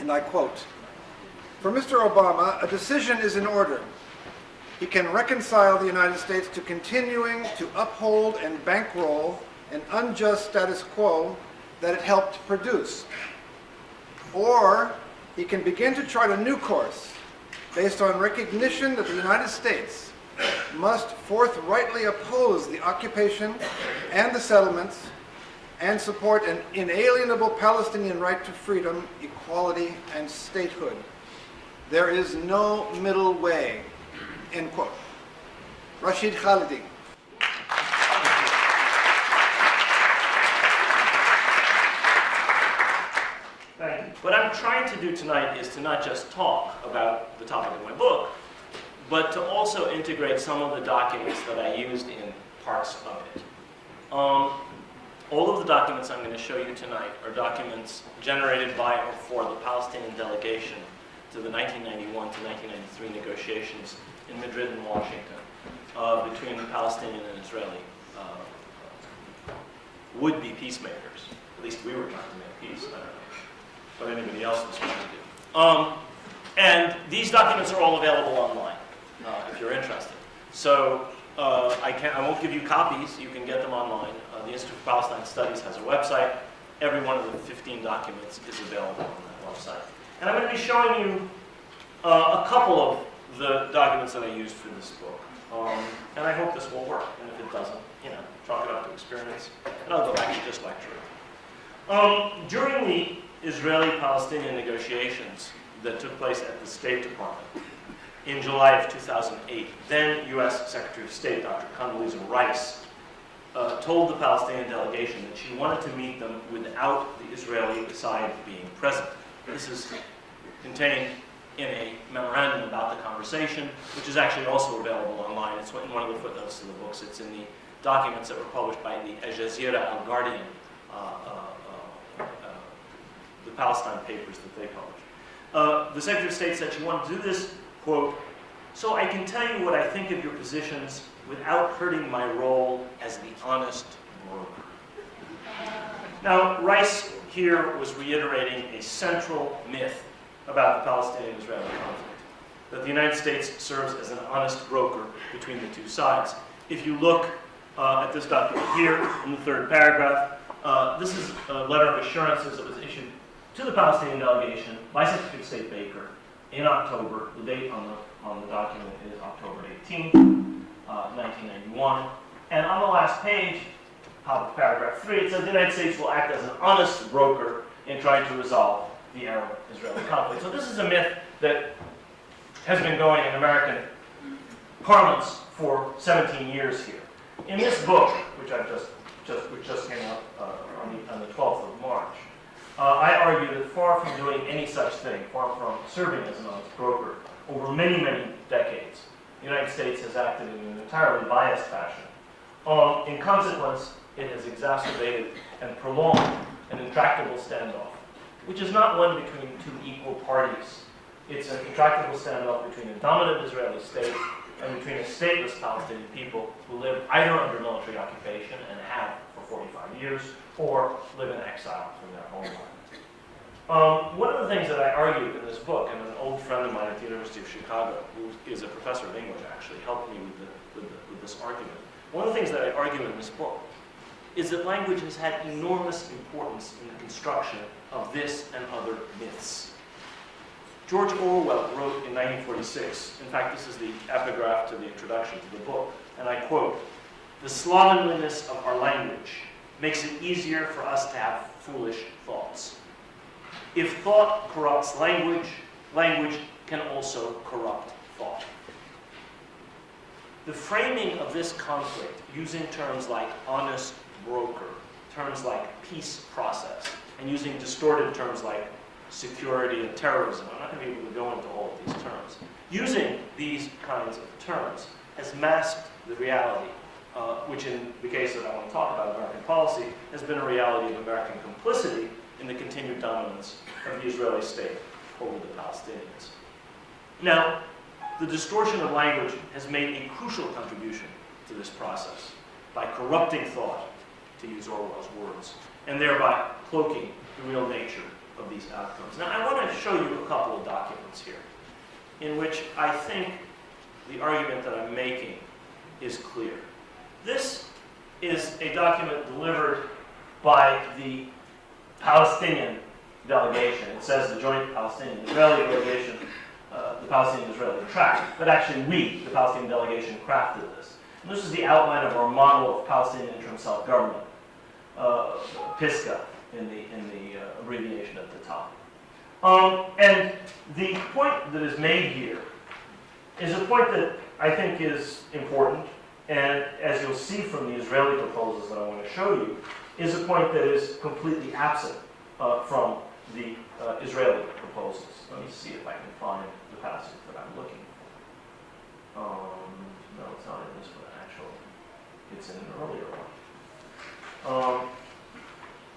and I quote, "For Mr. Obama, a decision is in order. He can reconcile the United States to continuing to uphold and bankroll an unjust status quo that it helped produce. Or he can begin to chart a new course based on recognition that the United States must forthrightly oppose the occupation and the settlements and support an inalienable Palestinian right to freedom, equality, and statehood. There is no middle way," end quote. Rashid Khalidi. Thank you. What I'm trying to do tonight is to not just talk about the topic of my book, but to also integrate some of the documents that I used in parts of it. All of the documents I'm going to show you tonight are documents generated by or for the Palestinian Delegation to the 1991 to 1993 negotiations in Madrid and Washington between the Palestinian and Israeli would-be peacemakers. At least we were trying to make peace. I don't know what anybody else was trying to do. And these documents are all available online if you're interested. So I won't give you copies. You can get them online. The Institute for Palestine Studies has a website. Every one of the 15 documents is available on that website. And I'm going to be showing you a couple of the documents that I used for this book. And I hope this will work. And if it doesn't, chalk it up to experience. And I'll go back to just lecturing. During the Israeli-Palestinian negotiations that took place at the State Department in July of 2008, then U.S. Secretary of State Dr. Condoleezza Rice told the Palestinian delegation that she wanted to meet them without the Israeli side being present. This is contained in a memorandum about the conversation, which is actually also available online. It's in one of the footnotes to the books. It's in the documents that were published by the Al Jazeera Al Guardian, the Palestine papers that they published. The Secretary of State said she wanted to do this, quote, "so I can tell you what I think of your positions without hurting my role as the honest broker." Now, Rice here was reiterating a central myth about the Palestinian-Israeli conflict, that the United States serves as an honest broker between the two sides. If you look at this document here in the third paragraph, this is a letter of assurances that was issued to the Palestinian delegation by Secretary of State Baker in October. The date on the document is October 18th, 1991. And on the last page, top of paragraph 3, it says the United States will act as an honest broker in trying to resolve the Arab-Israeli conflict. So this is a myth that has been going in American parlance for 17 years here. In this book, which just came out on the 12th of March, I argue that far from doing any such thing, far from serving as an honest broker, over many, many decades, the United States has acted in an entirely biased fashion. In consequence, it has exacerbated and prolonged an intractable standoff, which is not one between two equal parties. It's an intractable standoff between a dominant Israeli state and between a stateless Palestinian people who live either under military occupation and have for 45 years, or live in exile from their homeland. One of the things that I argue in this book, and an old friend of mine at the University of Chicago, who is a professor of English, actually helped me with this argument. One of the things that I argue in this book is that language has had enormous importance in the construction of this and other myths. George Orwell wrote in 1946, in fact this is the epigraph to the introduction to the book, and I quote, "The slovenliness of our language makes it easier for us to have foolish thoughts. If thought corrupts language, language can also corrupt thought." The framing of this conflict using terms like honest broker, terms like peace process, and using distorted terms like security and terrorism, I'm not going to be able to go into all of these terms. Using these kinds of terms has masked the reality, which in the case that I want to talk about, American policy, has been a reality of American complicity in the continued dominance of the Israeli state over the Palestinians. Now, the distortion of language has made a crucial contribution to this process by corrupting thought, to use Orwell's words, and thereby cloaking the real nature of these outcomes. Now, I want to show you a couple of documents here in which I think the argument that I'm making is clear. This is a document delivered by the Palestinian Delegation. It says the joint Palestinian-Israeli delegation, the Palestinian-Israeli track, but actually we, the Palestinian delegation, crafted this. And this is the outline of our model of Palestinian interim self-government, PISCA in the abbreviation at the top. And the point that is made here is a point that I think is important, and as you'll see from the Israeli proposals that I want to show you, is a point that is completely absent from the Israeli proposals. Let me see if I can find the passage that I'm looking for. No, it's not in this one, actually. It's in an earlier one.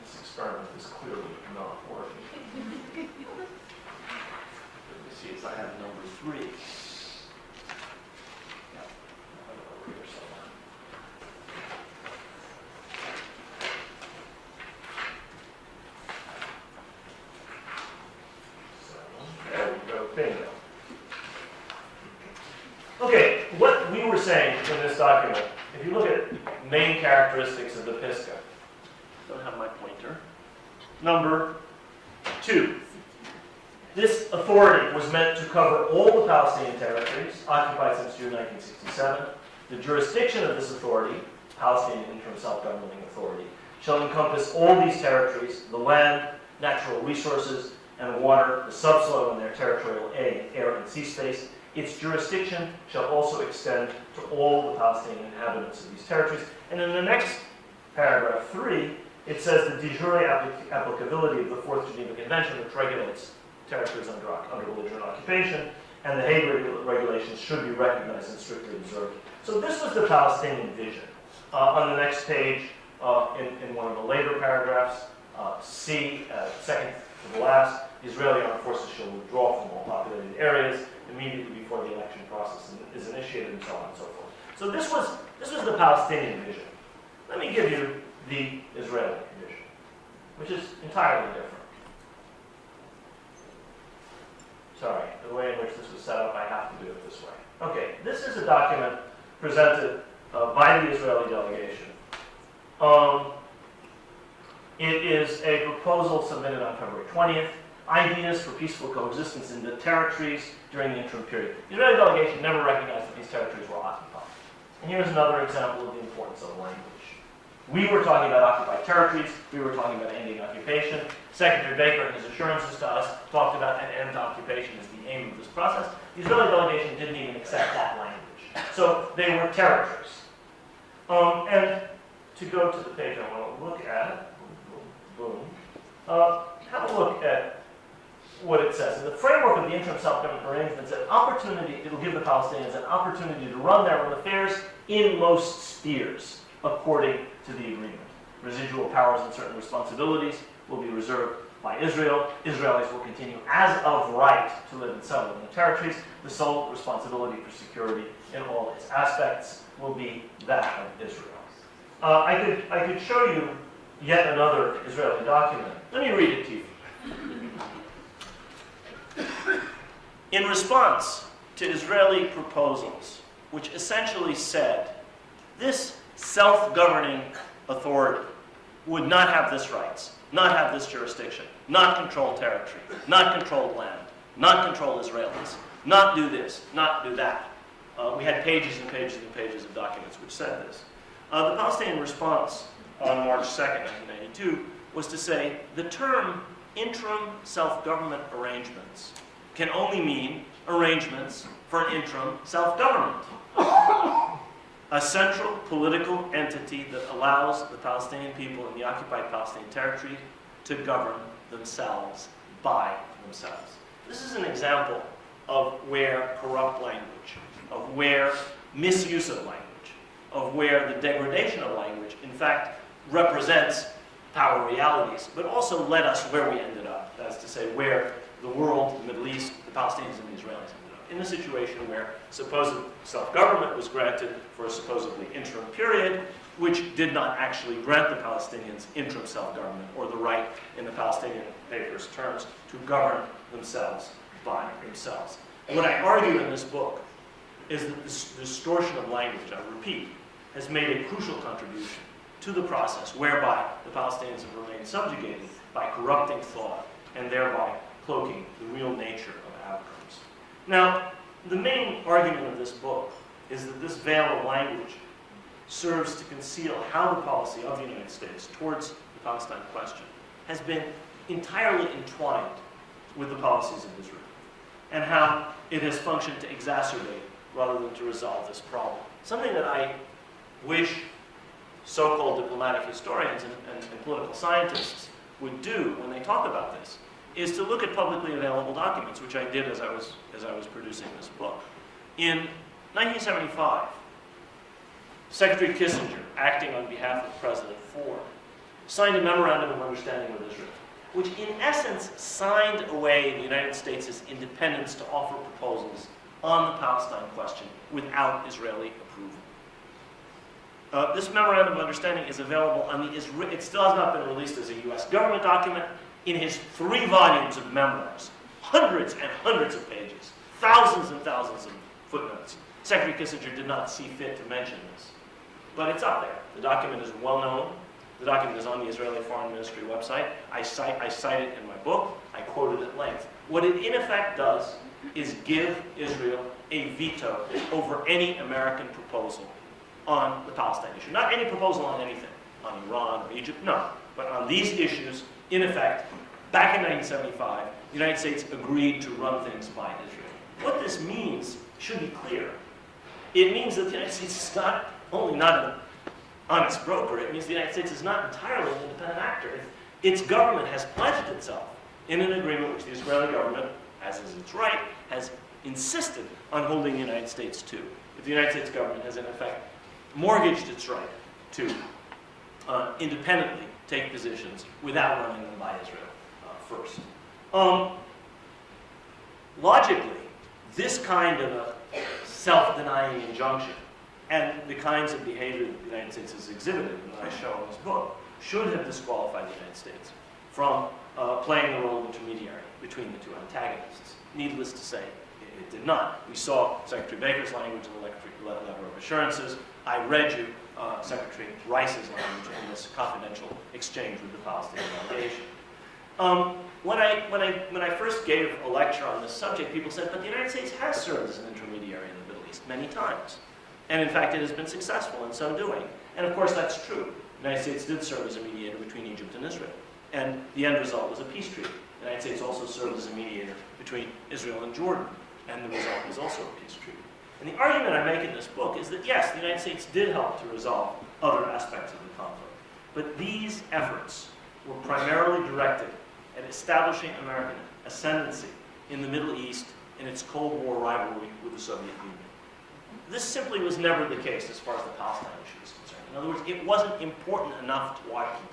This experiment is clearly not working. Let me see if I have number 3. Yeah, I have it over here somewhere. There we go, bingo. Okay, what we were saying in this document, if you look at main characteristics of the PISCA, don't have my pointer. Number 2, this authority was meant to cover all the Palestinian territories occupied since June 1967. The jurisdiction of this authority, Palestinian Interim Self-Governing Authority, shall encompass all these territories, the land, natural resources, and water, the subsoil and their territorial air and sea space. Its jurisdiction shall also extend to all the Palestinian inhabitants of these territories. And in the next paragraph 3, it says the de jure applicability of the Fourth Geneva Convention, which regulates territories under belligerent occupation, and the Hague regulations should be recognized and strictly observed. So this was the Palestinian vision. On the next page, in one of the later paragraphs, C, second to the last, the Israeli armed forces shall withdraw from all populated areas immediately before the election process is initiated, and so on and so forth. So this was the Palestinian vision. Let me give you the Israeli vision, which is entirely different. Sorry, the way in which this was set up, I have to do it this way. Okay, this is a document presented by the Israeli delegation. It is a proposal submitted on February 20th, ideas for peaceful coexistence in the territories during the interim period. The Israeli delegation never recognized that these territories were occupied. And here's another example of the importance of language. We were talking about occupied territories. We were talking about ending occupation. Secretary Baker, in his assurances to us, talked about an end to occupation as the aim of this process. The Israeli delegation didn't even accept that language. So they were territories. And to go to the page I want to look at, boom, have a look at what it says. In the framework of the interim self-government arrangements, it will give the Palestinians an opportunity to run their own affairs in most spheres, according to the agreement. Residual powers and certain responsibilities will be reserved by Israel. Israelis will continue as of right to live and settle in the territories. The sole responsibility for security in all its aspects will be that of Israel. I could show you yet another Israeli document. Let me read it to you. In response to Israeli proposals, which essentially said this self-governing authority would not have this rights, not have this jurisdiction, not control territory, not control land, not control Israelis, not do this, not do that. We had pages and pages and pages of documents which said this. The Palestinian response on March 2nd, 1992, was to say the term interim self-government arrangements can only mean arrangements for an interim self-government. A central political entity that allows the Palestinian people in the occupied Palestinian territory to govern themselves by themselves. This is an example of where corrupt language, of where misuse of language, of where the degradation of language, in fact, represents power realities, but also led us where we ended up. That is to say, where the world, the Middle East, the Palestinians and the Israelis ended up. in a situation where supposed self-government was granted for a supposedly interim period, which did not actually grant the Palestinians interim self-government or the right, in the Palestinian Papers terms, to govern themselves by themselves. What I argue in this book is that this distortion of language, I repeat, has made a crucial contribution to the process whereby the Palestinians have remained subjugated by corrupting thought and thereby cloaking the real nature of outcomes. Now, the main argument of this book is that this veil of language serves to conceal how the policy of the United States towards the Palestine question has been entirely entwined with the policies of Israel, and how it has functioned to exacerbate rather than to resolve this problem. Something that I wish so-called diplomatic historians and political scientists would do when they talk about this is to look at publicly available documents, which I did as I was producing this book. In 1975, Secretary Kissinger, acting on behalf of President Ford, signed a memorandum of understanding with Israel, which in essence signed away the United States' independence to offer proposals on the Palestine question without Israeli approval. This memorandum of understanding is available on the it still has not been released as a U.S. government document. In his 3 volumes of memoirs, hundreds and hundreds of pages, thousands and thousands of footnotes, Secretary Kissinger did not see fit to mention this. But it's up there. The document is well known. The document is on the Israeli Foreign Ministry website. I cite it in my book. I quote it at length. What it in effect does is give Israel a veto over any American proposal on the Palestine issue. Not any proposal on anything, on Iran or Egypt, no. But on these issues, in effect, back in 1975, the United States agreed to run things by Israel. What this means should be clear. It means that the United States is not only not an honest broker, it means the United States is not entirely an independent actor. Its government has pledged itself in an agreement which the Israeli government, as is its right, has insisted on holding the United States to. If the United States government has in effect mortgaged its right to independently take positions without running them by Israel first. Logically, this kind of a self-denying injunction and the kinds of behavior that the United States has exhibited, and that I show in this book, should have disqualified the United States from playing the role of intermediary between the two antagonists. Needless to say, it did not. We saw Secretary Baker's language in the letter of assurances. I read you Secretary Rice's language in this confidential exchange with the Palestinian Delegation. When I first gave a lecture on this subject, people said, but the United States has served as an intermediary in the Middle East many times. And in fact, it has been successful in so doing. And of course, that's true. The United States did serve as a mediator between Egypt and Israel. And the end result was a peace treaty. The United States also served as a mediator between Israel and Jordan. And the result was also a peace treaty. And the argument I make in this book is that, yes, the United States did help to resolve other aspects of the conflict. But these efforts were primarily directed at establishing American ascendancy in the Middle East in its Cold War rivalry with the Soviet Union. This simply was never the case as far as the Palestine issue is concerned. In other words, it wasn't important enough to Washington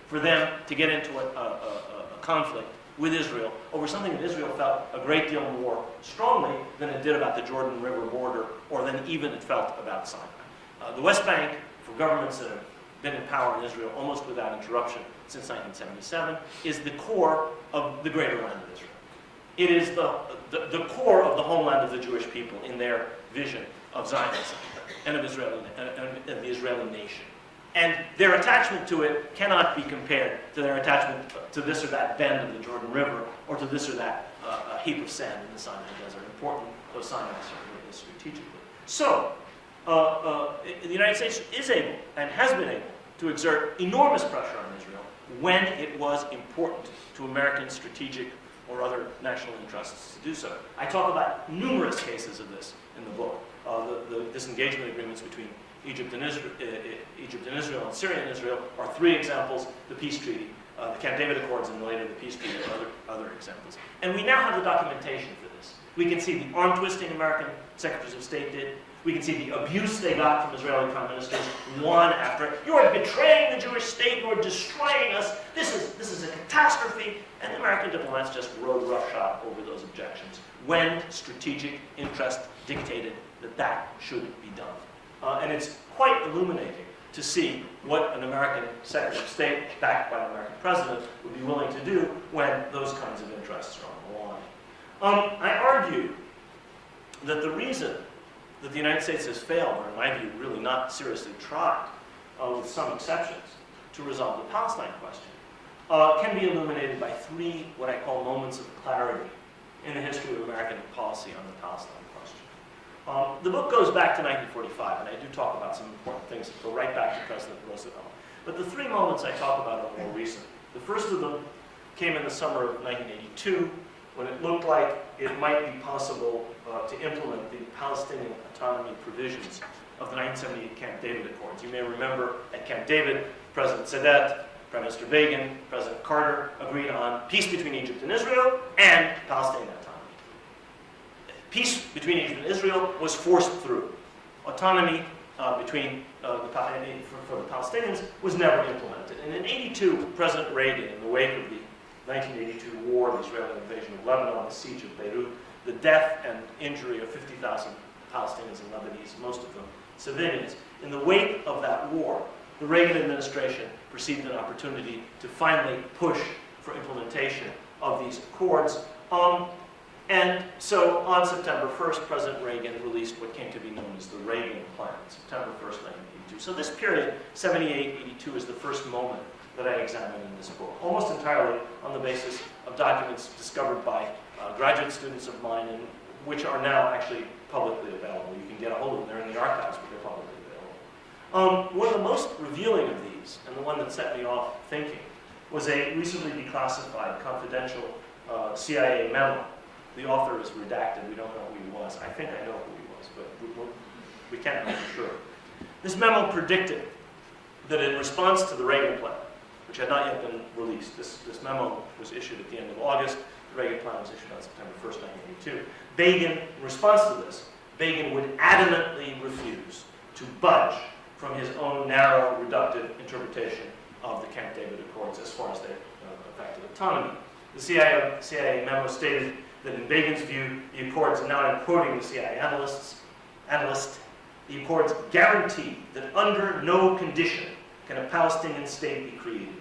for them to get into a conflict with Israel over something that Israel felt a great deal more strongly than it did about the Jordan River border, or than even it felt about Sinai. The West Bank, for governments that have been in power in Israel almost without interruption since 1977, is the core of the greater land of Israel. It is the core of the homeland of the Jewish people in their vision of Zionism and of Israel and the Israeli nation. And their attachment to it cannot be compared to their attachment to this or that bend of the Jordan River, or to this or that heap of sand in the Sinai Desert, important though Sinai certainly is strategically. So, the United States is able, and has been able, to exert enormous pressure on Israel when it was important to American strategic or other national interests to do so. I talk about numerous cases of this in the book. The disengagement agreements between Egypt and Israel and Syria and Israel are 3 examples. The peace treaty, the Camp David Accords, and later the peace treaty are other examples. And we now have the documentation for this. We can see the arm-twisting American secretaries of state did. We can see the abuse they got from Israeli prime ministers, one after, you are betraying the Jewish state, you are destroying us, this is a catastrophe, and the American diplomats just rode roughshod over those objections when strategic interest dictated that that should be done. And it's quite illuminating to see what an American Secretary of State, backed by an American president, would be willing to do when those kinds of interests are on the line. I argue that the reason that the United States has failed, or in my view, really not seriously tried, with some exceptions, to resolve the Palestine question, can be illuminated by three what I call moments of clarity in the history of American policy on the Palestine question. The book goes back to 1945, and I do talk about some important things that go right back to President Roosevelt. But the three moments I talk about are more recent. The first of them came in the summer of 1982, when it looked like it might be possible to implement the Palestinian autonomy provisions of the 1978 Camp David Accords. You may remember at Camp David, President Sadat, Prime Minister Reagan, President Carter agreed on peace between Egypt and Israel and Palestinian autonomy. Peace between Egypt and Israel was forced through. Autonomy for the Palestinians was never implemented. And in 82, President Reagan, in the wake of the 1982 war, the Israeli invasion of Lebanon, the siege of Beirut, the death and injury of 50,000 Palestinians and Lebanese, most of them civilians. In the wake of that war, the Reagan administration perceived an opportunity to finally push for implementation of these accords. And so on September 1st, President Reagan released what came to be known as the Reagan Plan, September 1st, 1982. So this period, 78, 82, is the first moment that I examine in this book, almost entirely on the basis of documents discovered by graduate students of mine, and which are now actually publicly available. You can get a hold of them. They're in the archives, but they're publicly available. One of the most revealing of these, and the one that set me off thinking, was a recently declassified confidential CIA memo. The author is redacted. We don't know who he was. I think I know who he was, but we can't know for sure. This memo predicted that in response to the Reagan Plan, which had not yet been released, this memo was issued at the end of August. The Reagan Plan was issued on September 1st, 1982. Begin, in response to this, Begin would adamantly refuse to budge from his own narrow, reductive interpretation of the Camp David Accords as far as they affected autonomy. The CIA memo stated that in Begin's view, the Accords, and now I'm quoting the CIA analyst, the Accords guarantee that under no condition can a Palestinian state be created.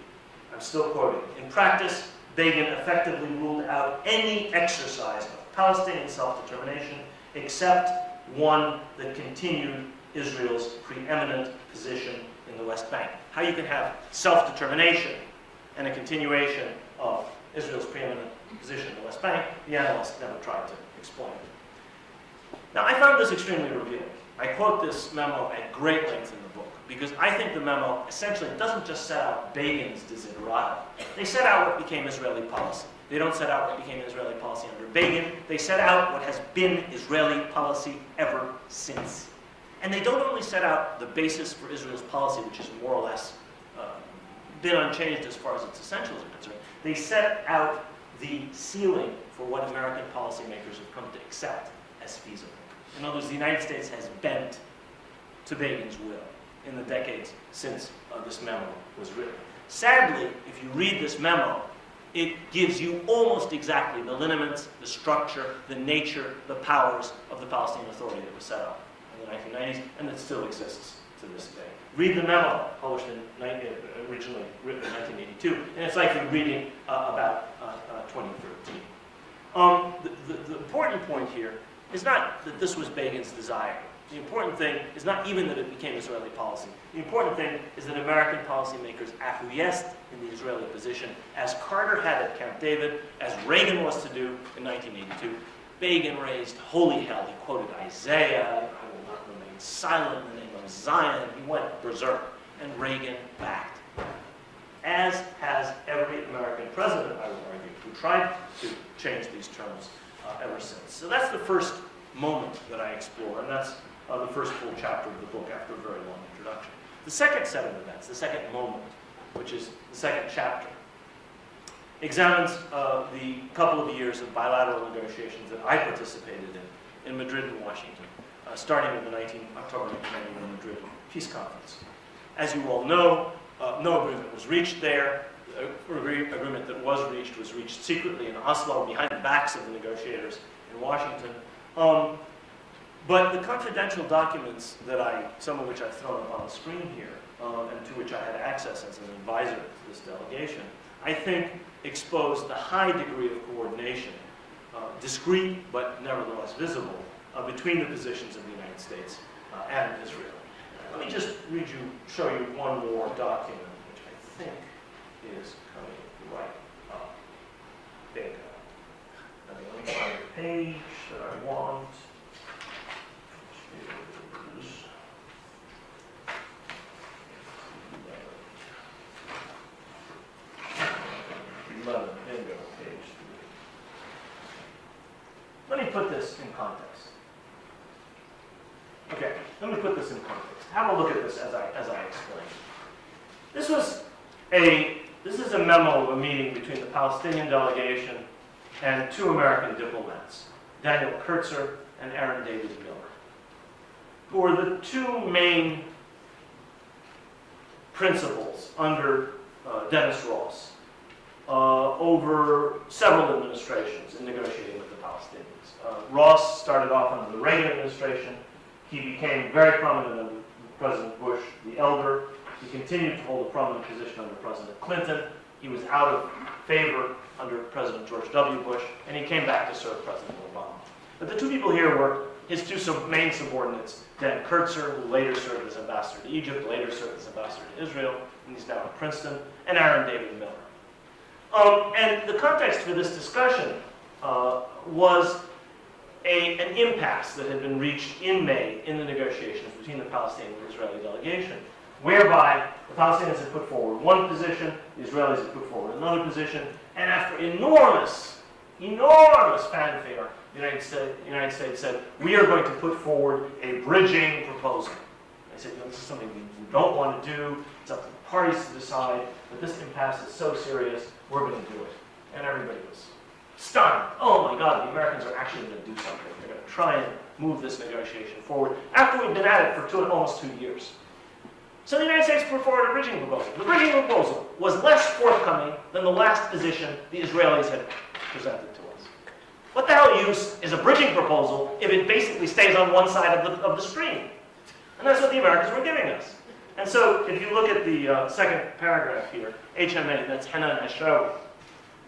I'm still quoting. In practice, Begin effectively ruled out any exercise of Palestinian self-determination except one that continued Israel's preeminent position in the West Bank. How you can have self-determination and a continuation of Israel's preeminent position in the West Bank, the analyst never tried to explain. Now, I found this extremely revealing. I quote this memo at great length in the book because I think the memo essentially doesn't just set out Begin's desiderata. They set out what became Israeli policy. They don't set out what became Israeli policy under Begin. They set out what has been Israeli policy ever since. And they don't only set out the basis for Israel's policy, which is more or less been unchanged as far as its essentials are concerned. They set out the ceiling for what American policymakers have come to accept as feasible. In other words, the United States has bent to Begin's will in the decades since this memo was written. Sadly, if you read this memo, it gives you almost exactly the lineaments, the structure, the nature, the powers of the Palestinian Authority that was set up in the 1990s and that still exists to this day. Read the memo, published originally written in 1982, and it's like you're reading about 2013. The important point here is not that this was Begin's desire. The important thing is not even that it became Israeli policy. The important thing is that American policymakers acquiesced in the Israeli position, as Carter had at Camp David, as Reagan was to do in 1982. Begin raised holy hell. He quoted Isaiah, I will not remain silent in the name of Zion. He went berserk, and Reagan backed. As has every American president, I would argue, who tried to change these terms ever since. So that's the first moment that I explore, and that's the first full chapter of the book after a very long introduction. The second set of events, the second moment, which is the second chapter, examines the couple of years of bilateral negotiations that I participated in Madrid and Washington, starting with the October 1991 Madrid Peace Conference. As you all know, no agreement was reached there. The agreement that was reached secretly in Oslo behind the backs of the negotiators in Washington. But the confidential documents some of which I've thrown up on the screen here, and to which I had access as an advisor to this delegation, I think exposed the high degree of coordination, discreet but nevertheless visible, between the positions of the United States and Israel. Let me just show you one more document, which I think is coming right up. There you go. Okay, let me find the page that I want. Bingo, page 3. Let me put this in context. Okay, let me put this in context. Have a look at this as I explain. This is a memo of a meeting between the Palestinian delegation and two American diplomats, Daniel Kurtzer and Aaron David Miller, who are the two main principals under Dennis Ross over several administrations in negotiating with the Palestinians. Ross started off under the Reagan administration. He became very prominent under President Bush the elder. He continued to hold a prominent position under President Clinton. He was out of favor under President George W. Bush, and he came back to serve President Obama. But the two people here were his two main subordinates, Dan Kurtzer, who later served as ambassador to Egypt, later served as ambassador to Israel, and he's now at Princeton, and Aaron David Miller. And the context for this discussion was an impasse that had been reached in May in the negotiations between the Palestinian and Israeli delegation, whereby the Palestinians had put forward one position, the Israelis had put forward another position, and after enormous fanfare, the United States said, we are going to put forward a bridging proposal. They said, this is something we don't want to do, it's up to the parties to decide, but this impasse is so serious, we're going to do it. And everybody was stunned. Oh my God, the Americans are actually going to do something. They're going to try and move this negotiation forward after we've been at it for almost 2 years. So the United States put forward a bridging proposal. The bridging proposal was less forthcoming than the last position the Israelis had presented to us. What the hell use is a bridging proposal if it basically stays on one side of the stream? And that's what the Americans were giving us. And so if you look at the second paragraph here, HMA, that's Hena Nashawi.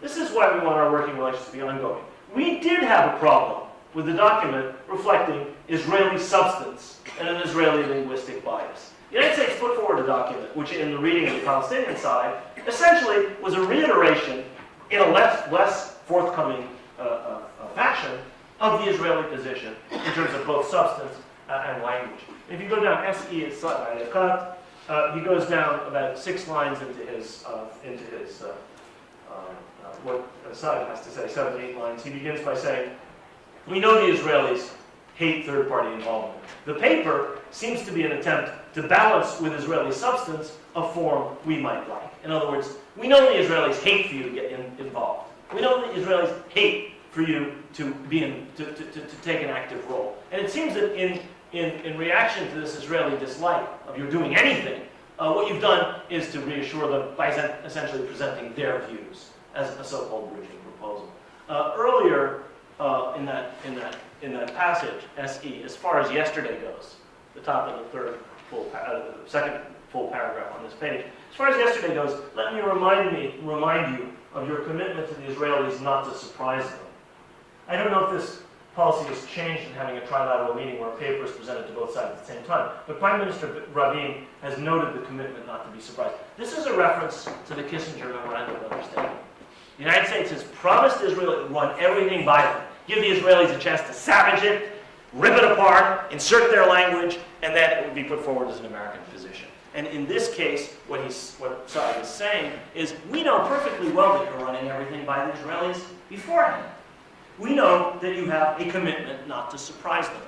This is why we want our working relations to be ongoing. We did have a problem with the document reflecting Israeli substance and an Israeli linguistic bias. The United States put forward a document which, in the reading of the Palestinian side, essentially was a reiteration in a less forthcoming fashion of the Israeli position in terms of both substance and language. If you go down SE is he goes down about 6 lines into his what Assad has to say, 7, 8 lines. He begins by saying, we know the Israelis hate third-party involvement. The paper seems to be an attempt to balance with Israeli substance a form we might like. In other words, we know the Israelis hate for you to get involved. We know the Israelis hate for you to take an active role. And it seems that in reaction to this Israeli dislike of your doing anything, what you've done is to reassure them by essentially presenting their views as a so-called bridging proposal. Earlier in that passage, SE, as far as yesterday goes, the top of the second full paragraph on this page, as far as yesterday goes, let me remind you of your commitment to the Israelis not to surprise them. I don't know if this policy has changed in having a trilateral meeting where a paper is presented to both sides at the same time, but Prime Minister Rabin has noted the commitment not to be surprised. This is a reference to the Kissinger Memorandum of Understanding. The United States has promised Israel to run everything by them, give the Israelis a chance to savage it, rip it apart, insert their language, and then it would be put forward as an American position. And in this case, what Saad is saying is, we know perfectly well that you're running everything by the Israelis beforehand. We know that you have a commitment not to surprise them.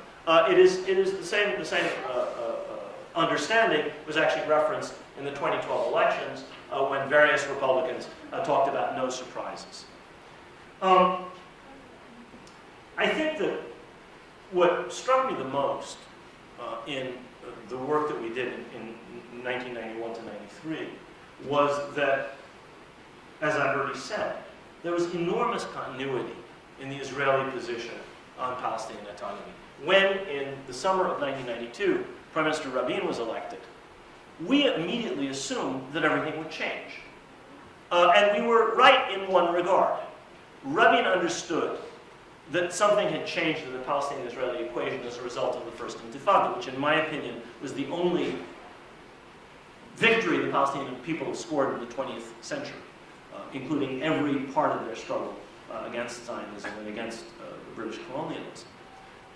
It is the same understanding was actually referenced in the 2012 elections when various Republicans talked about no surprises. I think that what struck me the most in the work that we did in 1991 to 93 was that, as I've already said, there was enormous continuity in the Israeli position on Palestinian autonomy. When, in the summer of 1992, Prime Minister Rabin was elected, we immediately assumed that everything would change. And we were right in one regard. Rabin understood that something had changed in the Palestinian-Israeli equation as a result of the First Intifada, which in my opinion was the only victory the Palestinian people have scored in the 20th century, including every part of their struggle against Zionism and against British colonialism.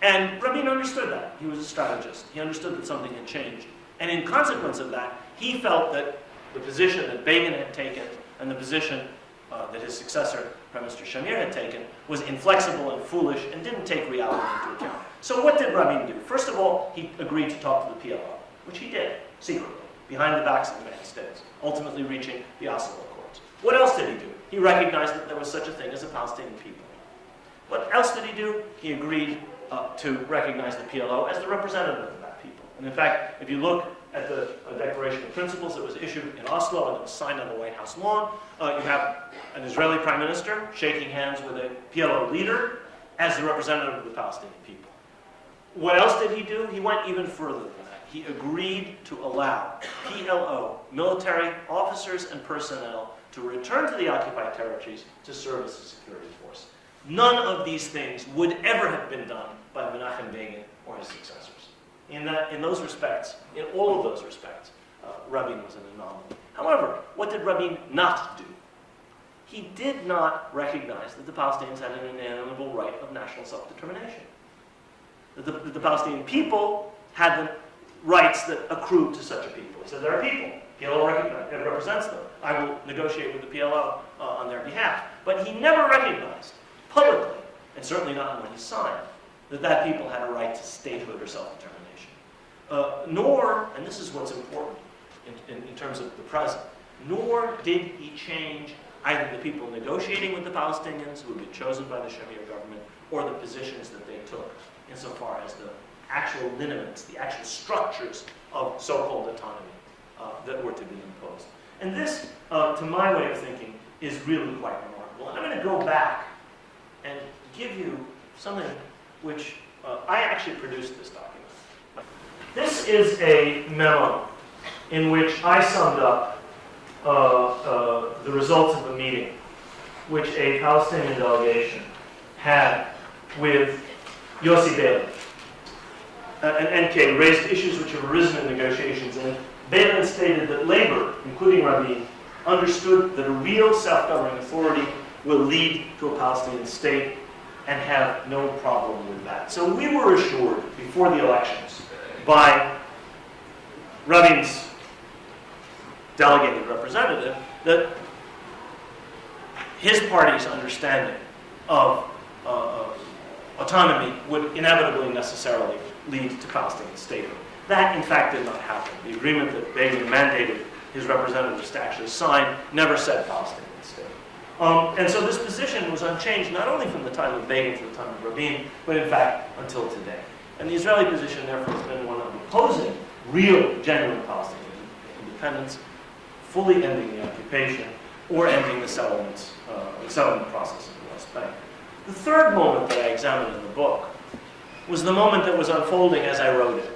And Rabin understood that. He was a strategist. He understood that something had changed. And in consequence of that, he felt that the position that Begin had taken and the position that his successor, Prime Minister Shamir, had taken was inflexible and foolish and didn't take reality into account. So what did Rabin do? First of all, he agreed to talk to the PLO, which he did, secretly, behind the backs of the United States, ultimately reaching the Oslo Accords. What else did he do? He recognized that there was such a thing as a Palestinian people. What else did he do? He agreed to recognize the PLO as the representative of that people. And in fact, if you look at the Declaration of Principles that was issued in Oslo and it was signed on the White House lawn, you have an Israeli prime minister shaking hands with a PLO leader as the representative of the Palestinian people. What else did he do? He went even further than that. He agreed to allow PLO military officers and personnel to return to the occupied territories to serve as a security force. None of these things would ever have been done by Menachem Begin or his successors. In those respects, in all of those respects, Rabin was an anomaly. However, what did Rabin not do? He did not recognize that the Palestinians had an inalienable right of national self-determination. That the Palestinian people had the rights that accrued to such a people. He said, there are people. PLO represents them. I will negotiate with the PLO on their behalf. But he never recognized publicly, and certainly not when he signed, that that people had a right to statehood or self-determination. Nor, and this is what's important in terms of the present, nor did he change either the people negotiating with the Palestinians who had been chosen by the Shamir government or the positions that they took insofar as the actual lineaments, the actual structures of so-called autonomy that were to be imposed. And this, to my way of thinking, is really quite remarkable. And I'm going to go back and give you something which I actually produced this document. This is a memo in which I summed up the results of a meeting which a Palestinian delegation had with Yossi Beilin. And NK raised issues which have arisen in negotiations, and Beilin stated that labor, including Rabin, understood that a real self-governing authority will lead to a Palestinian state and have no problem with that. So we were assured before the elections by Rabin's delegated representative that his party's understanding of autonomy would inevitably necessarily lead to Palestinian statehood. That, in fact, did not happen. The agreement that Begin mandated his representatives to actually sign never said Palestinian state. And so this position was unchanged not only from the time of Begin to the time of Rabin, but in fact until today. And the Israeli position, therefore, has been one of opposing real, genuine Palestinian independence, fully ending the occupation, or ending the settlement process in the West Bank. The third moment that I examined in the book was the moment that was unfolding as I wrote it.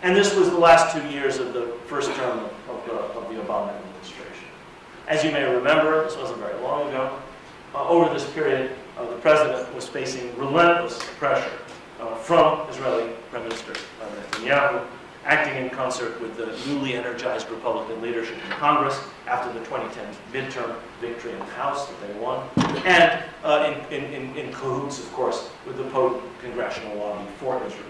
And this was the last 2 years of the first term of the Obama administration. As you may remember, this wasn't very long ago, over this period, the president was facing relentless pressure from Israeli Prime Minister Netanyahu, acting in concert with the newly energized Republican leadership in Congress after the 2010 midterm victory in the House that they won, and in cahoots, of course, with the potent congressional lobby for Israel.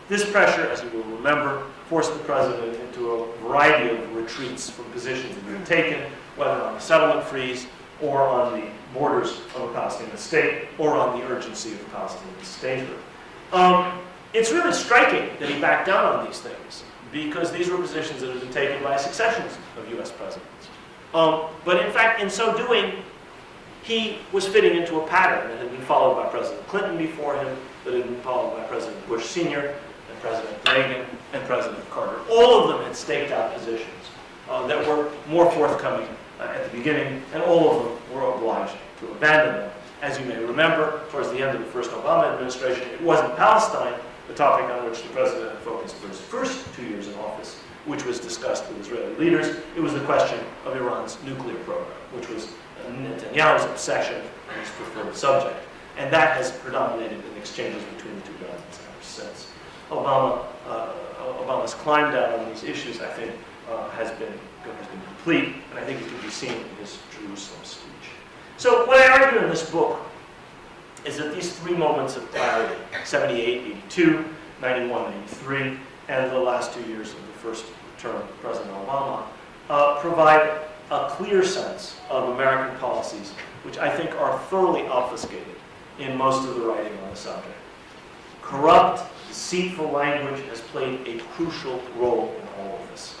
This pressure, as you will remember, forced the president into a variety of retreats from positions that he had taken, whether on the settlement freeze or on the borders of a Palestinian state or on the urgency of Palestinian statehood. It's really striking that he backed down on these things because these were positions that had been taken by successions of U.S. presidents. But in fact, in so doing, he was fitting into a pattern that had been followed by President Clinton before him, that had been followed by President Bush Sr., and President Reagan, and President Carter. All of them had staked out positions that were more forthcoming at the beginning, and all of them were obliged to abandon them. As you may remember, towards the end of the first Obama administration, it wasn't Palestine, the topic on which the president had focused for his first 2 years in office, which was discussed with Israeli leaders. It was the question of Iran's nuclear program, which was Netanyahu's obsession and his preferred subject. And that has predominated in exchanges between the two governments ever since. Obama's climb down on these issues, I think, has been complete, and I think it can be seen in his Jerusalem speech. So what I argue in this book is that these three moments of clarity, 78, 82, 91, 93, and the last 2 years of the first term of President Obama, provide a clear sense of American policies, which I think are thoroughly obfuscated in most of the writing on the subject. Corrupt, deceitful language has played a crucial role in all of this.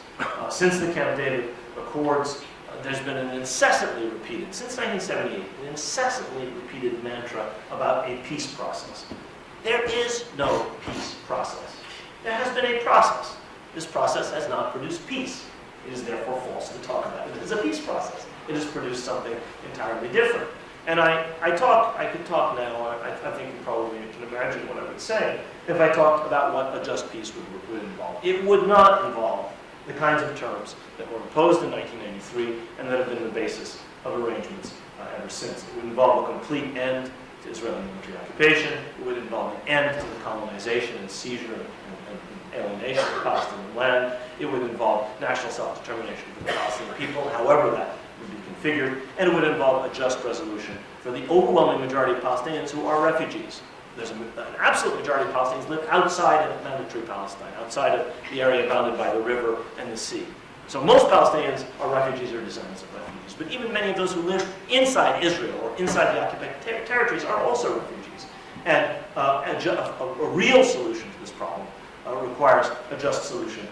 Since the Camp David Accords, there's been an incessantly repeated, since 1978, an incessantly repeated mantra about a peace process. There is no peace process. There has been a process. This process has not produced peace. It is therefore false to talk about it as a peace process. It has produced something entirely different. And I could talk now, I think you probably can imagine what I would say if I talked about what a just peace would involve. It would not involve the kinds of terms that were imposed in 1993 and that have been the basis of arrangements ever since. It would involve a complete end to Israeli military occupation. It would involve an end to the colonization and seizure and alienation of Palestinian land. It would involve national self-determination for the Palestinian people, however that would be configured. And it would involve a just resolution for the overwhelming majority of Palestinians who are refugees. There's an absolute majority of Palestinians live outside of mandatory Palestine, outside of the area bounded by the river and the sea. So most Palestinians are refugees or descendants of refugees. But even many of those who live inside Israel or inside the occupied territories are also refugees. And a real solution to this problem requires a just solution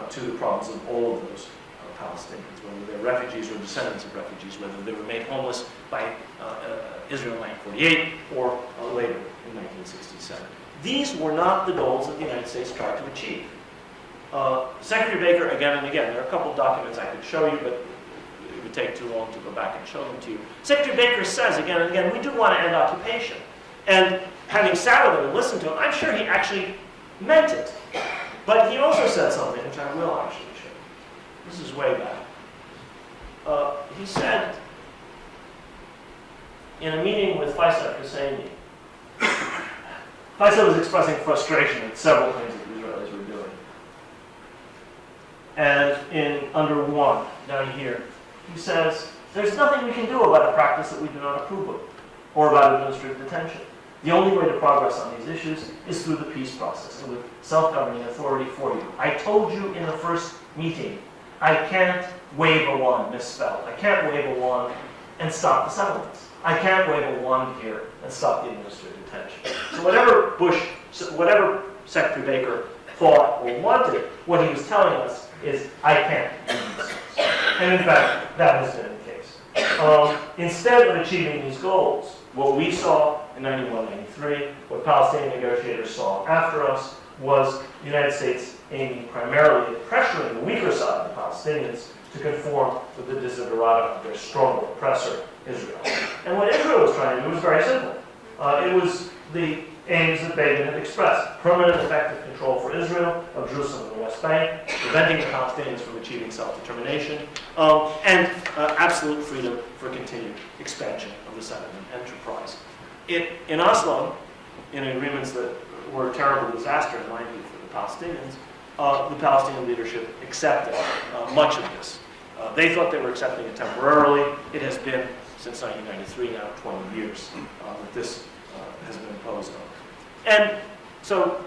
to the problems of all of those Palestinians, whether they're refugees or descendants of refugees, whether they were made homeless by Israel in 1948 or later in 1967. These were not the goals that the United States tried to achieve. Secretary Baker, again and again, there are a couple of documents I could show you, but it would take too long to go back and show them to you. Secretary Baker says again and again, we do want to end occupation. And having sat with him and listened to him, I'm sure he actually meant it. But he also said something, which I will actually show you. This is way back. He said, in a meeting with Faisal Husseini, Faisal was expressing frustration at several things that the Israelis were doing. And under one, down here, he says, there's nothing we can do about a practice that we do not approve of, or about administrative detention. The only way to progress on these issues is through the peace process and with self-governing authority for you. I told you in the first meeting, I can't wave a wand, misspelled. I can't wave a wand and stop the settlements. I can't wave a wand here and stop the administrative detention. So whatever Secretary Baker thought or wanted, what he was telling us is, I can't do these things. And in fact, that has been the case. Instead of achieving these goals, what we saw in 91-93, what Palestinian negotiators saw after us, was the United States aiming primarily at pressuring the weaker side of the Palestinians to conform with the desiderata of their stronger oppressor, Israel. And what Israel was trying to do was very simple. It was the aims that Begin had expressed: permanent effective control for Israel of Jerusalem and the West Bank, preventing the Palestinians from achieving self-determination, and absolute freedom for continued expansion of the settlement enterprise. In Oslo, in agreements that were a terrible disaster, in my view, for the Palestinians, the Palestinian leadership accepted much of this. They thought they were accepting it temporarily. It has been, since 1993, now 20 years, that this has been imposed on. And so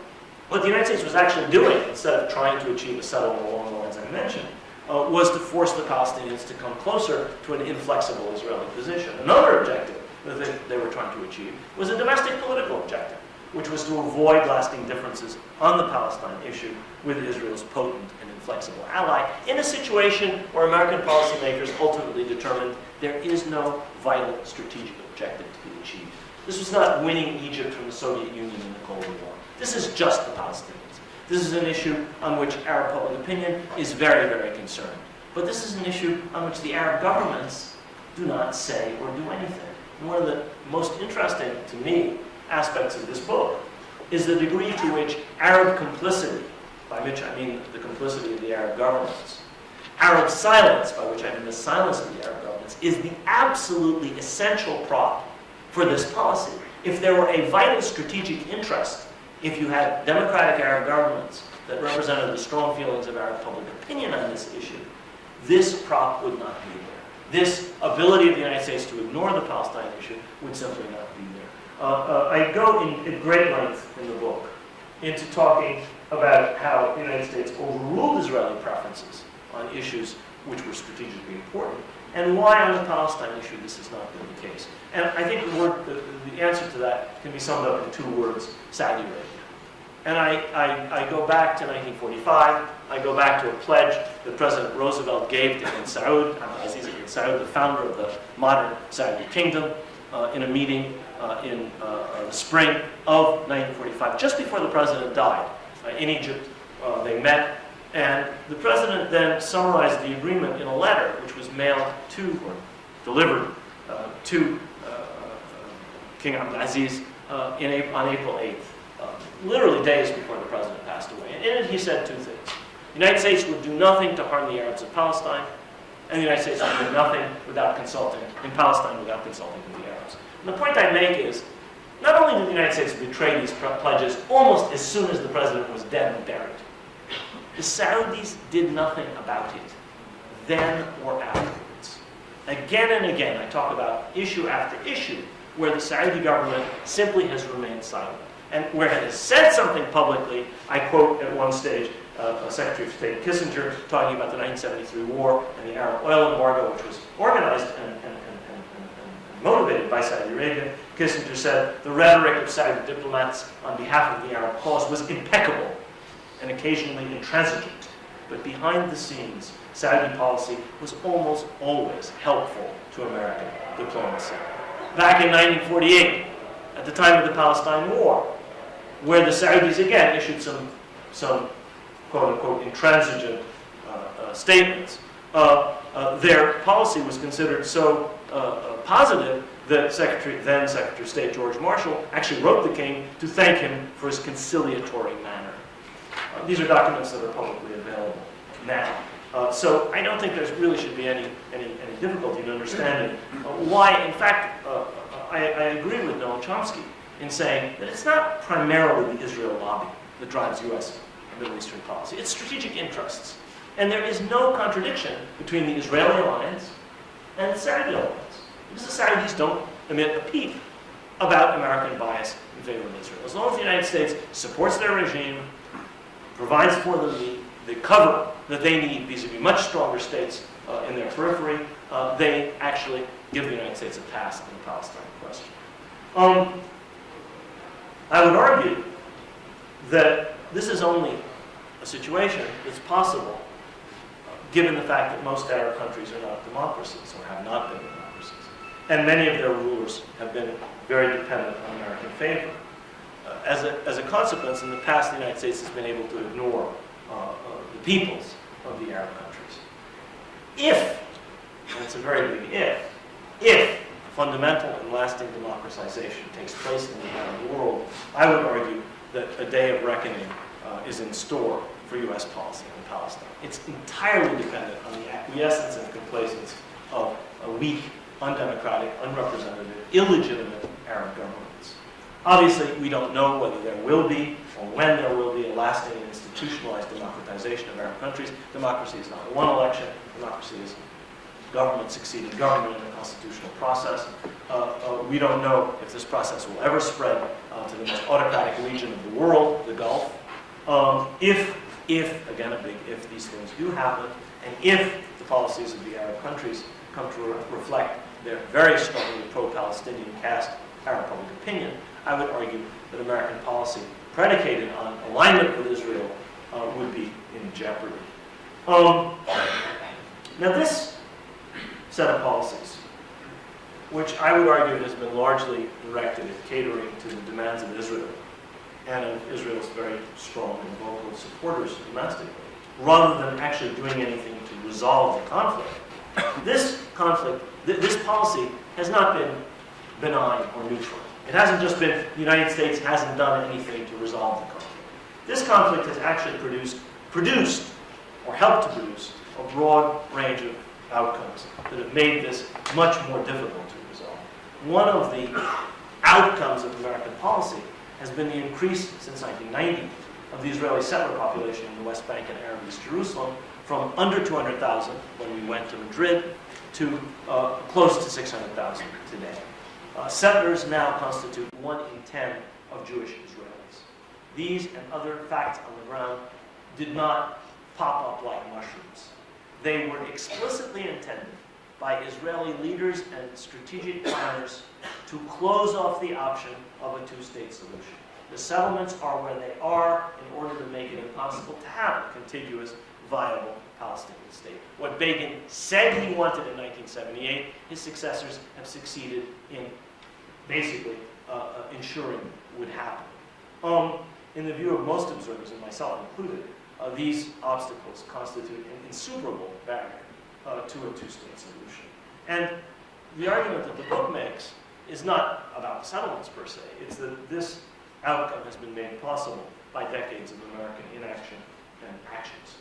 what the United States was actually doing, instead of trying to achieve a settlement along the lines I mentioned, was to force the Palestinians to come closer to an inflexible Israeli position. Another objective that they were trying to achieve was a domestic political objective. which was to avoid lasting differences on the Palestine issue with Israel's potent and inflexible ally, in a situation where American policymakers ultimately determined there is no vital strategic objective to be achieved. This was not winning Egypt from the Soviet Union in the Cold War. This is just the Palestinians. This is an issue on which Arab public opinion is very, very concerned. But this is an issue on which the Arab governments do not say or do anything. And one of the most interesting, to me, aspects of this book is the degree to which Arab complicity, by which I mean the complicity of the Arab governments, Arab silence, by which I mean the silence of the Arab governments, is the absolutely essential prop for this policy. If there were a vital strategic interest, if you had democratic Arab governments that represented the strong feelings of Arab public opinion on this issue, this prop would not be there. This ability of the United States to ignore the Palestine issue would simply not be there. I go in great length in the book into talking about how the United States overruled Israeli preferences on issues which were strategically important, and why on the Palestine issue this has not been the case. And I think the answer to that can be summed up in two words: Saudi Arabia. And I go back to 1945. I go back to a pledge that President Roosevelt gave to Ibn Saud, Abdulaziz ibn Saud, the founder of the modern Saudi kingdom, in a meeting in the spring of 1945, just before the president died in Egypt. They met, and the president then summarized the agreement in a letter which was mailed to, or delivered to King Abdulaziz on April 8th, literally days before the president passed away. And in it he said two things. The United States would do nothing to harm the Arabs of Palestine, and the United States would do nothing without consulting, in Palestine without consulting with the Arabs. And the point I make is, not only did the United States betray these pledges almost as soon as the president was dead and buried, the Saudis did nothing about it, then or afterwards. Again and again, I talk about issue after issue where the Saudi government simply has remained silent. And where it has said something publicly, I quote at one stage Secretary of State Kissinger talking about the 1973 war and the Arab oil embargo, which was organized and motivated by Saudi Arabia. Kissinger said, the rhetoric of Saudi diplomats on behalf of the Arab cause was impeccable and occasionally intransigent. But behind the scenes, Saudi policy was almost always helpful to American diplomacy. Back in 1948, at the time of the Palestine War, where the Saudis again issued some quote-unquote intransigent statements, their policy was considered so positive that then Secretary of State George Marshall actually wrote the king to thank him for his conciliatory manner. These are documents that are publicly available now. So I don't think there really should be any difficulty in understanding why, in fact, I agree with Noam Chomsky in saying that it's not primarily the Israel lobby that drives U.S. Middle Eastern policy. It's strategic interests. And there is no contradiction between the Israeli alliance and the Saudi alliance. Because the Saudis don't emit a peep about American bias in favor of Israel. As long as the United States supports their regime, provides for them the cover that they need vis-a-vis much stronger states in their periphery, they actually give the United States a pass in the Palestine question. I would argue that this is only a situation that's possible given the fact that most Arab countries are not democracies or have not been democracies. And many of their rulers have been very dependent on American favor. As a consequence, in the past, the United States has been able to ignore the peoples of the Arab countries. If, and it's a very big if fundamental and lasting democratization takes place in the Arab world, I would argue that a day of reckoning is in store for U.S. policy in Palestine. It's entirely dependent on the acquiescence and complacence of a weak, undemocratic, unrepresentative, illegitimate Arab governments. Obviously, we don't know whether there will be or when there will be a lasting and institutionalized democratization of Arab countries. Democracy is not one election. Democracy is government succeeding government in a constitutional process. We don't know if this process will ever spread to the most autocratic region of the world, the Gulf. If, again, a big if, these things do happen, and if the policies of the Arab countries come to reflect their very strongly pro-Palestinian cast Arab public opinion, I would argue that American policy predicated on alignment with Israel would be in jeopardy. Now this set of policies, which I would argue has been largely directed at catering to the demands of Israel and of Israel's very strong and vocal supporters domestically, rather than actually doing anything to resolve the conflict. This conflict, this policy has not been benign or neutral. It hasn't just been the United States hasn't done anything to resolve the conflict. This conflict has actually produced or helped to produce a broad range of outcomes that have made this much more difficult to resolve. One of the outcomes of American policy has been the increase since 1990 of the Israeli settler population in the West Bank and Arab East Jerusalem from under 200,000 when we went to Madrid to close to 600,000 today. Settlers now constitute 1 in 10 of Jewish Israelis. These and other facts on the ground did not pop up like mushrooms. They were explicitly intended by Israeli leaders and strategic planners to close off the option of a two-state solution. The settlements are where they are in order to make it impossible to have a contiguous, viable Palestinian state. What Begin said he wanted in 1978, his successors have succeeded in basically ensuring would happen. In the view of most observers, and myself included, these obstacles constitute an insuperable barrier to a two-state solution. And the argument that the book makes is not about settlements per se. It's that this outcome has been made possible by decades of American inaction and actions.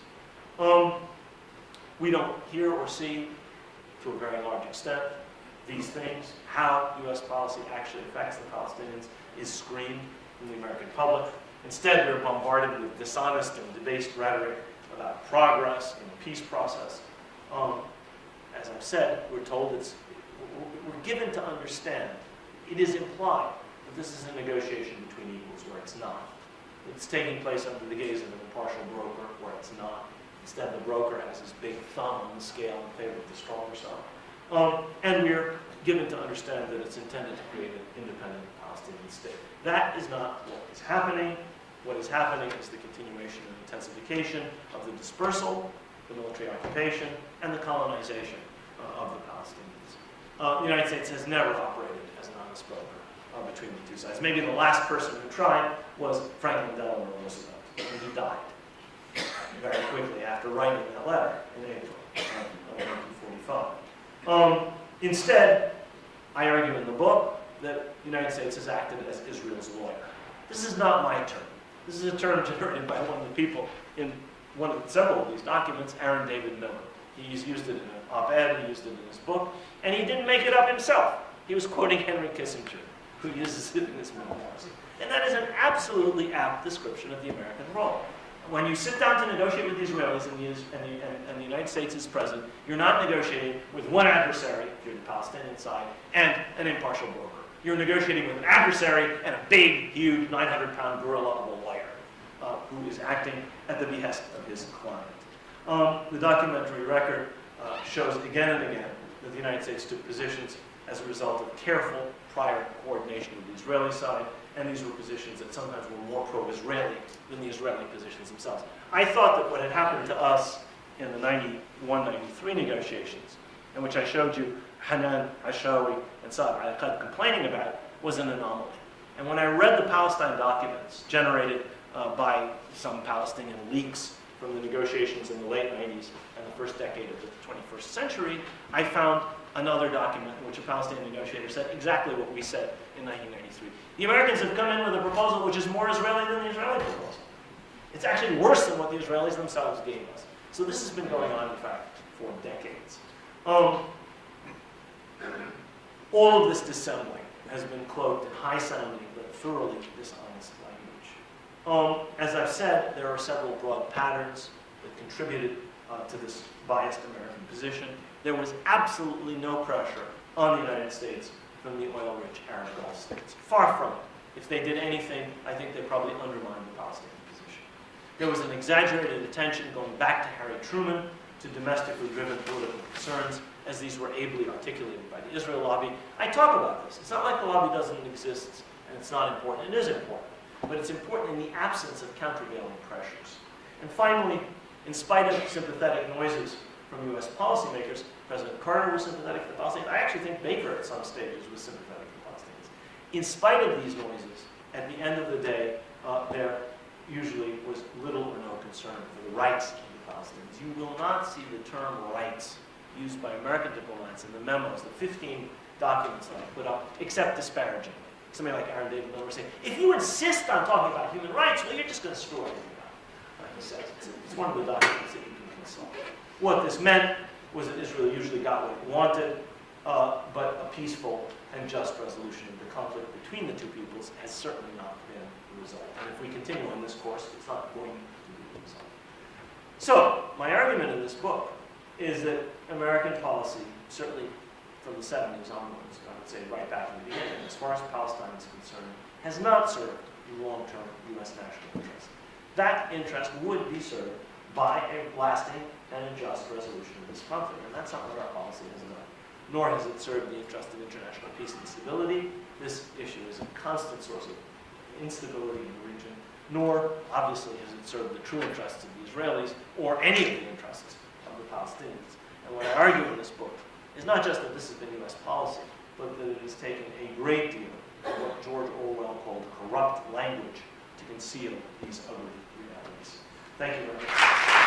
We don't hear or see, to a very large extent, these things. How U.S. policy actually affects the Palestinians is screamed from the American public. Instead, we're bombarded with dishonest and debased rhetoric about progress in the peace process. As I've said, we're told we're given to understand, it is implied that this is a negotiation between equals where it's not. It's taking place under the gaze of an impartial broker where it's not. Instead, the broker has his big thumb on the scale in favor of the stronger side. And we're given to understand that it's intended to create an independent Palestinian state. That is not what is happening. What is happening is the continuation and intensification of the dispersal, the military occupation, and the colonization of the Palestinians. The United States has never operated as an honest broker between the two sides. Maybe the last person who tried was Franklin Delano Roosevelt, and he died very quickly after writing that letter in April of 1945. Instead, I argue in the book that the United States has acted as Israel's lawyer. This is not my term. This is a term generated by one of the people in several of these documents, Aaron David Miller. He's used it in an op-ed, he used it in his book, and he didn't make it up himself. He was quoting Henry Kissinger, who uses it in his memoirs. And that is an absolutely apt description of the American role. When you sit down to negotiate with the Israelis and the United States is present, you're not negotiating with one adversary, if you're the Palestinian side, and an impartial broker. You're negotiating with an adversary and a big, huge, 900-pound gorilla of a lawyer who is acting at the behest of his client. The documentary record shows again and again that the United States took positions as a result of careful prior coordination with the Israeli side, and these were positions that sometimes were more pro-Israeli than the Israeli positions themselves. I thought that what had happened to us in the 91-93 negotiations, in which I showed you Hanan, Hashawi, and Saad Al-Qad complaining about, was an anomaly. And when I read the Palestine documents generated by some Palestinian leaks from the negotiations in the late 90s and the first decade of the 21st century, I found another document in which a Palestinian negotiator said exactly what we said in 1993. The Americans have come in with a proposal which is more Israeli than the Israeli proposal. It's actually worse than what the Israelis themselves gave us. So this has been going on, in fact, for decades. All of this dissembling has been cloaked in high-sounding but thoroughly dishonest language. As I've said, there are several broad patterns that contributed to this biased American position. There was absolutely no pressure on the United States from the oil-rich Arab Gulf states. Far from it. If they did anything, I think they probably undermined the Palestinian position. There was an exaggerated attention going back to Harry Truman to domestically driven political concerns, as these were ably articulated by the Israel lobby. I talk about this. It's not like the lobby doesn't exist and it's not important. It is important, but it's important in the absence of countervailing pressures. And finally, in spite of sympathetic noises from U.S. policymakers, President Carter was sympathetic to the Palestinians. I actually think Baker at some stages was sympathetic to the Palestinians. In spite of these noises, at the end of the day, there usually was little or no concern for the rights of the Palestinians. You will not see the term rights used by American diplomats in the memos, the 15 documents that I put up, except disparagingly. Somebody like Aaron David Miller saying, if you insist on talking about human rights, well, you're just going to screw everything up. Like he says, it's one of the documents that you can consult. What this meant was that Israel usually got what it wanted, but a peaceful and just resolution of the conflict between the two peoples has certainly not been the result. And if we continue on this course, it's not going to be the result. So, my argument in this book is that American policy, certainly from the 70s onwards, I would say right back in the beginning, as far as Palestine is concerned, has not served the long-term U.S. national interest. That interest would be served by a lasting and a just resolution of this conflict, and that's not what our policy has done. Nor has it served the interest of international peace and stability. This issue is a constant source of instability in the region, nor, obviously, has it served the true interests of the Israelis or any of the interests of the Palestinians. And what I argue in this book is not just that this has been U.S. policy, but that it has taken a great deal of what George Orwell called corrupt language to conceal these ugly realities. Thank you very much.